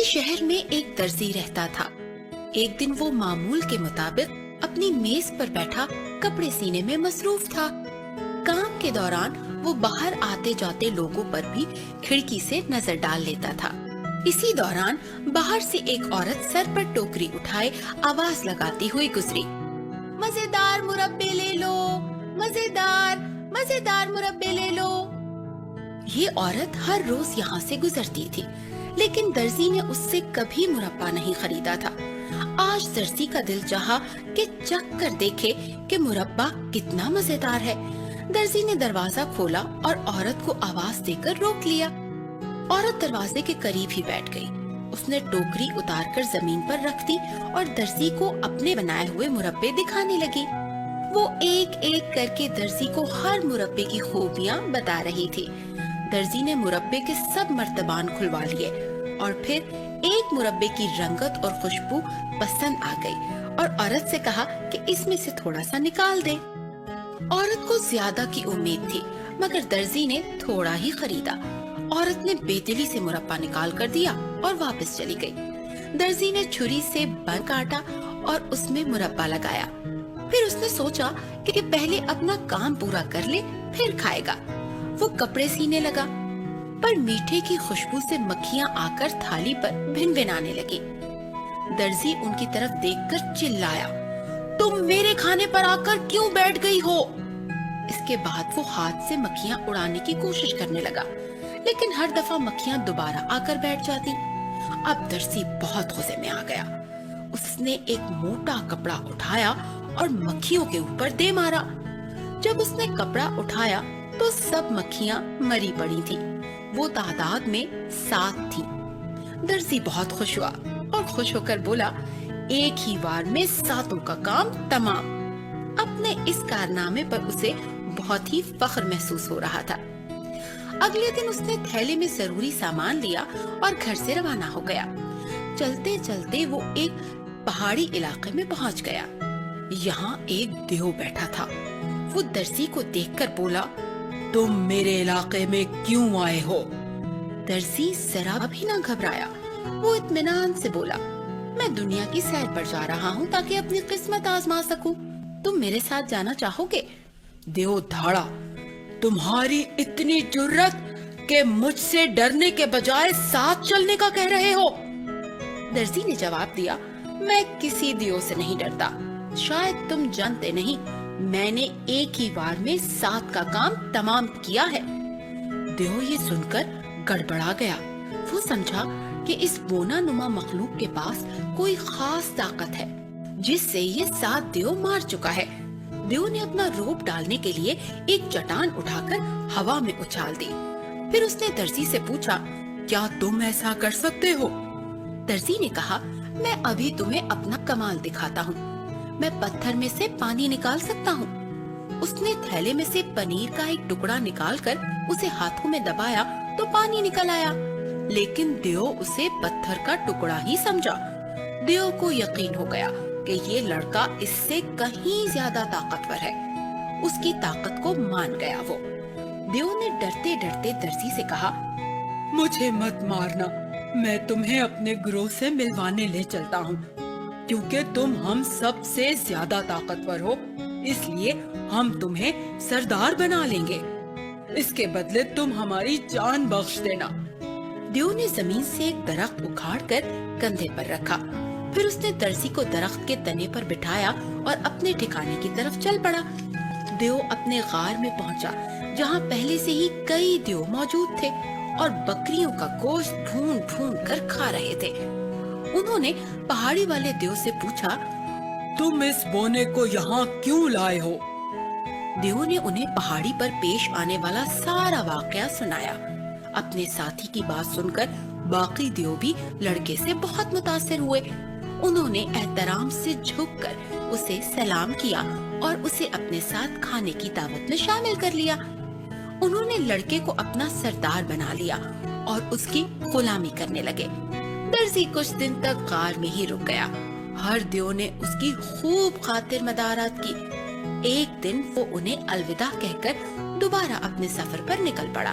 کسی شہر میں ایک درزی رہتا تھا۔ ایک دن وہ معمول کے مطابق اپنی میز پر بیٹھا کپڑے سینے میں مصروف تھا۔ کام کے دوران وہ باہر آتے جاتے لوگوں پر بھی کھڑکی سے نظر ڈال لیتا تھا۔ اسی دوران باہر سے ایک عورت سر پر ٹوکری اٹھائے آواز لگاتی ہوئی گزری، مزیدار مربے لے لو، مزیدار مربے لے لو۔ یہ عورت ہر روز یہاں سے گزرتی تھی، لیکن درزی نے اس سے کبھی مربا نہیں خریدا تھا۔ آج درزی کا دل چاہا کہ چکھ کر دیکھے کہ مربا کتنا مزیدار ہے۔ درزی نے دروازہ کھولا اور عورت کو آواز دے کر روک لیا۔ عورت دروازے کے قریب ہی بیٹھ گئی۔ اس نے ٹوکری اتار کر زمین پر رکھ دی اور درزی کو اپنے بنائے ہوئے مربے دکھانے لگی۔ وہ ایک ایک کر کے درزی کو ہر مربے کی خوبیاں بتا رہی تھی۔ درزی نے مربے کے سب مرتبان کھلوا لیے اور پھر ایک مربے کی رنگت اور خوشبو پسند آ گئی اور عورت سے کہا کہ اس میں سے تھوڑا سا نکال دے۔ عورت کو زیادہ کی امید تھی، مگر درزی نے تھوڑا ہی خریدا۔ عورت نے بے دلی سے مربا نکال کر دیا اور واپس چلی گئی۔ درزی نے چھری سے بن کاٹا اور اس میں مربا لگایا۔ پھر اس نے سوچا کہ پہلے اپنا کام پورا کر لے پھر کھائے گا۔ وہ کپڑے سینے لگا، پر میٹھے کی خوشبو سے مکھیاں آ کر تھالی پر بھن بھنانے لگی۔ درزی ان کی طرف دیکھ کر چلایا، تم میرے کھانے پر آ کر کیوں بیٹھ گئی ہو؟ اس کے بعد وہ ہاتھ سے مکھیاں اڑانے کی کوشش کرنے لگا، لیکن ہر دفعہ مکھیاں دوبارہ آ کر بیٹھ جاتی۔ اب درزی بہت غصے میں آ گیا۔ اس نے ایک موٹا کپڑا اٹھایا اور مکھیوں کے اوپر دے مارا۔ جب اس نے کپڑا اٹھایا تو سب مکھیاں مری پڑی تھی۔ وہ تعداد میں 7 تھی۔ درزی بہت خوش ہوا اور خوش ہو کر بولا، ایک ہی بار میں 7 کا کام تمام۔ اپنے اس کارنامے پر اسے بہت ہی فخر محسوس ہو رہا تھا۔ اگلے دن اس نے تھیلے میں ضروری سامان لیا اور گھر سے روانہ ہو گیا۔ چلتے چلتے وہ ایک پہاڑی علاقے میں پہنچ گیا۔ یہاں ایک دیو بیٹھا تھا۔ وہ درزی کو دیکھ کر بولا، تم میرے علاقے میں کیوں آئے ہو؟ درزی ذرا بھی نہ گھبرایا۔ وہ اطمینان سے بولا، میں دنیا کی سیر پر جا رہا ہوں تاکہ اپنی قسمت آزما سکوں۔ تم میرے ساتھ جانا چاہو گے؟ دیو دھاڑا، تمہاری اتنی جرت کہ مجھ سے ڈرنے کے بجائے ساتھ چلنے کا کہہ رہے ہو؟ درزی نے جواب دیا، میں کسی دیو سے نہیں ڈرتا۔ شاید تم جانتے نہیں، میں نے ایک ہی بار میں 7 کا کام تمام کیا ہے۔ دیو یہ سن کر گڑبڑا گیا۔ وہ سمجھا کہ اس بونا نما مخلوق کے پاس کوئی خاص طاقت ہے جس سے یہ 7 دیو مار چکا ہے۔ دیو نے اپنا روپ ڈالنے کے لیے ایک چٹان اٹھا کر ہوا میں اچھال دی۔ پھر اس نے درزی سے پوچھا، کیا تم ایسا کر سکتے ہو؟ درزی نے کہا، میں ابھی تمہیں اپنا کمال دکھاتا ہوں۔ میں پتھر میں سے پانی نکال سکتا ہوں۔ اس نے تھیلے میں سے پنیر کا ایک ٹکڑا نکال کر اسے ہاتھوں میں دبایا تو پانی نکل آیا، لیکن دیو اسے پتھر کا ٹکڑا ہی سمجھا۔ دیو کو یقین ہو گیا کہ یہ لڑکا اس سے کہیں زیادہ طاقتور ہے۔ اس کی طاقت کو مان گیا وہ۔ دیو نے ڈرتے ڈرتے درزی سے کہا، مجھے مت مارنا، میں تمہیں اپنے گروہ سے ملوانے لے چلتا ہوں۔ کیونکہ تم ہم سب سے زیادہ طاقتور ہو، اس لیے ہم تمہیں سردار بنا لیں گے۔ اس کے بدلے تم ہماری جان بخش دینا۔ دیو نے زمین سے ایک درخت اکھاڑ کر کندھے پر رکھا۔ پھر اس نے درزی کو درخت کے تنے پر بٹھایا اور اپنے ٹھکانے کی طرف چل پڑا۔ دیو اپنے غار میں پہنچا، جہاں پہلے سے ہی کئی دیو موجود تھے اور بکریوں کا گوشت ڈھونڈ ڈھونڈ کر کھا رہے تھے۔ انہوں نے پہاڑی والے دیو سے پوچھا، تم اس بونے کو یہاں کیوں لائے ہو؟ دیو نے انہیں پہاڑی پر پیش آنے والا سارا واقعہ سنایا۔ اپنے ساتھی کی بات سن کر باقی دیو بھی لڑکے سے بہت متاثر ہوئے۔ انہوں نے احترام سے جھک کر اسے سلام کیا اور اسے اپنے ساتھ کھانے کی دعوت میں شامل کر لیا۔ انہوں نے لڑکے کو اپنا سردار بنا لیا اور اس کی غلامی کرنے لگے۔ درزی کچھ دن تک غار میں ہی رک گیا۔ ہر دیو نے اس کی خوب خاطر مدارات کی۔ ایک دن وہ انہیں الوداع کہہ کر دوبارہ اپنے سفر پر نکل پڑا۔